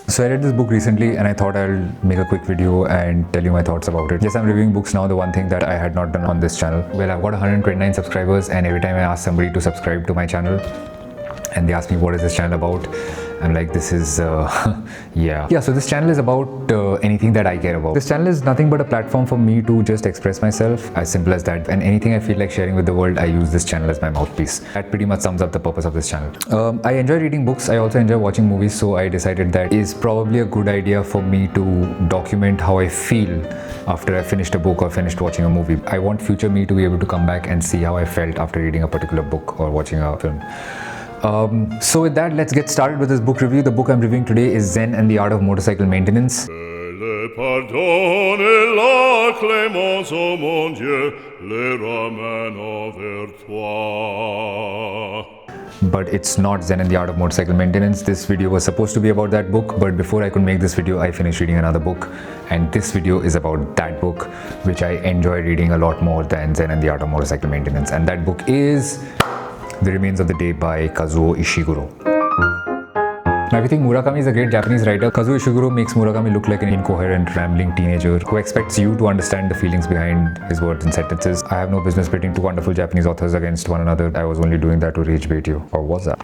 So I read this book recently and I thought I'll make a quick video and tell you my thoughts about it. Yes, I'm reviewing books now, the one thing that I had not done on this channel. Well, I've got 129 subscribers, and every time I ask somebody to subscribe to my channel and they ask me what is this channel about, I'm like, this is so this channel is about anything that I care about. This channel is nothing but a platform for me to just express myself, as simple as that, and anything I feel like sharing with the world, I use this channel as my mouthpiece. That pretty much sums up the purpose of this channel. I enjoy reading books, I also enjoy watching movies, so I decided that is probably a good idea for me to document how I feel after I finished a book or finished watching a movie. I want future me to be able to come back and see how I felt after reading a particular book or watching a film. So with that, let's get started with this book review. The book I'm reviewing today is Zen and the Art of Motorcycle Maintenance. But it's not Zen and the Art of Motorcycle Maintenance. This video was supposed to be about that book, but before I could make this video, I finished reading another book, and this video is about that book, which I enjoy reading a lot more than Zen and the Art of Motorcycle Maintenance, and that book is The Remains of the Day by Kazuo Ishiguro. Now, if you think Murakami is a great Japanese writer, Kazuo Ishiguro makes Murakami look like an incoherent, rambling teenager who expects you to understand the feelings behind his words and sentences. I have no business pitting two wonderful Japanese authors against one another. I was only doing that to rage bait you. Or was that?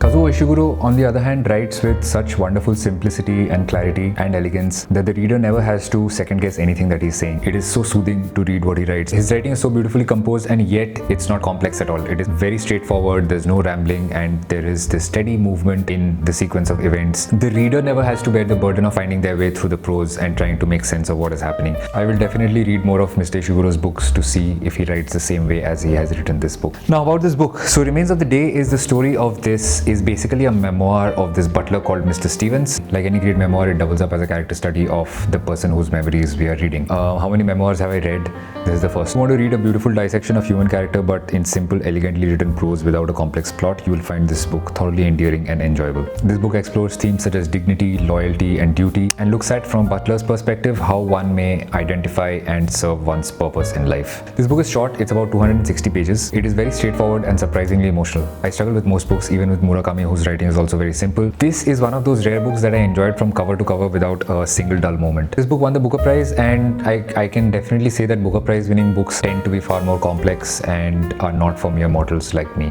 Kazuo Ishiguro, on the other hand, writes with such wonderful simplicity and clarity and elegance that the reader never has to second guess anything that he's saying. It is so soothing to read what he writes. His writing is so beautifully composed, and yet it's not complex at all. It is very straightforward, there's no rambling, and there is this steady movement in the sequence of events. The reader never has to bear the burden of finding their way through the prose and trying to make sense of what is happening. I will definitely read more of Mr. Ishiguro's books to see if he writes the same way as he has written this book. Now, about this book. So Remains of the Day is the story of this, is basically a memoir of this butler called Mr. Stevens. Like any great memoir, it doubles up as a character study of the person whose memories we are reading. How many memoirs have I read? This is the first. If you want to read a beautiful dissection of human character but in simple, elegantly written prose without a complex plot, you will find this book thoroughly endearing and enjoyable. This book explores themes such as dignity, loyalty, and duty, and looks at, from Butler's perspective, how one may identify and serve one's purpose in life. This book is short, it's about 260 pages. It is very straightforward and surprisingly emotional. I struggle with most books, even with Murakami, whose writing is also very simple. This is one of those rare books that I enjoyed from cover to cover without a single dull moment. This book won the Booker Prize, and I can definitely say that Booker Prize winning books tend to be far more complex and are not for mere mortals like me.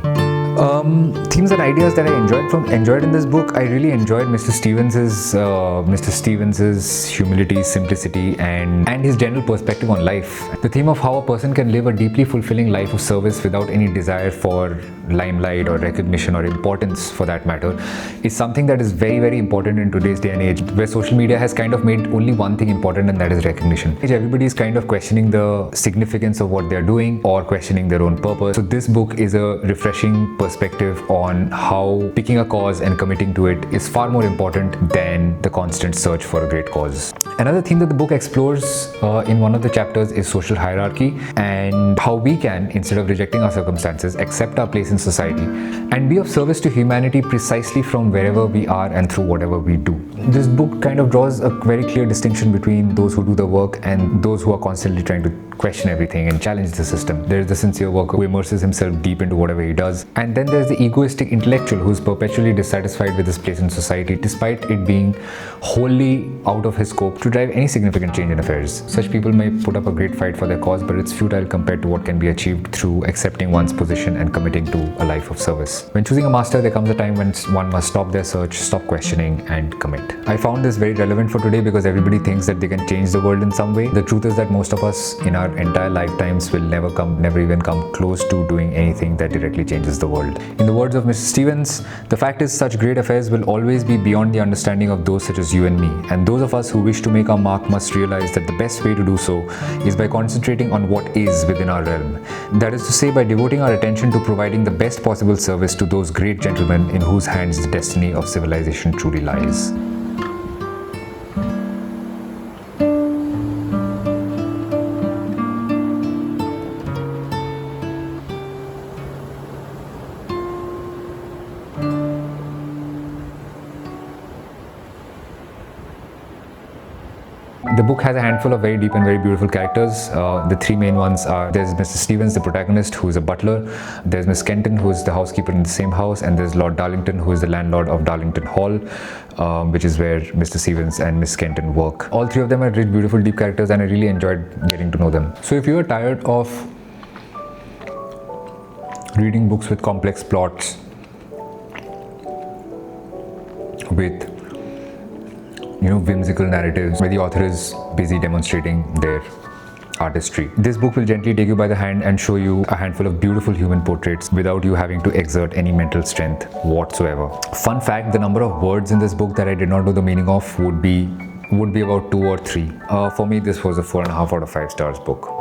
Themes and ideas that I enjoyed in this book. I really enjoyed Mr. Stevens's humility, simplicity, and his general perspective on life. The theme of how a person can live a deeply fulfilling life of service without any desire for limelight or recognition or importance, for that matter, is something that is very, very important in today's day and age, where social media has kind of made only one thing important, and that is recognition. Everybody is kind of questioning the significance of what they're doing or questioning their own purpose. So this book is a refreshing perspective on how picking a cause and committing to it is far more important than the constant search for a great cause. Another theme that the book explores in one of the chapters is social hierarchy, and how we can, instead of rejecting our circumstances, accept our place in society and be of service to humanity precisely from wherever we are and through whatever we do. This book kind of draws a very clear distinction between those who do the work and those who are constantly trying to question everything and challenge the system. There is the sincere worker who immerses himself deep into whatever he does, and then there's the egoistic intellectual who's perpetually dissatisfied with his place in society despite it being wholly out of his scope to drive any significant change in affairs. Such people may put up a great fight for their cause, but it's futile compared to what can be achieved through accepting one's position and committing to a life of service. When choosing a master, there comes a time when one must stop their search, stop questioning, and commit. I found this very relevant for today because everybody thinks that they can change the world in some way. The truth is that most of us in our entire lifetimes will never even come close to doing anything that directly changes the world. In the words of Mr. Stevens, the fact is, such great affairs will always be beyond the understanding of those such as you and me, and those of us who wish to make our mark must realize that the best way to do so is by concentrating on what is within our realm. That is to say, by devoting our attention to providing the best possible service to those great gentlemen in whose hands the destiny of civilization truly lies. The book has a handful of very deep and very beautiful characters. The three main ones are, there's Mr. Stevens, the protagonist, who is a butler. There's Miss Kenton, who is the housekeeper in the same house. And there's Lord Darlington, who is the landlord of Darlington Hall, which is where Mr. Stevens and Miss Kenton work. All three of them are really beautiful, deep characters, and I really enjoyed getting to know them. So if you are tired of reading books with complex plots, with whimsical narratives where the author is busy demonstrating their artistry, this book will gently take you by the hand and show you a handful of beautiful human portraits without you having to exert any mental strength whatsoever. Fun fact, the number of words in this book that I did not know the meaning of would be about 2 or 3. For me, this was a 4.5 out of 5 stars book.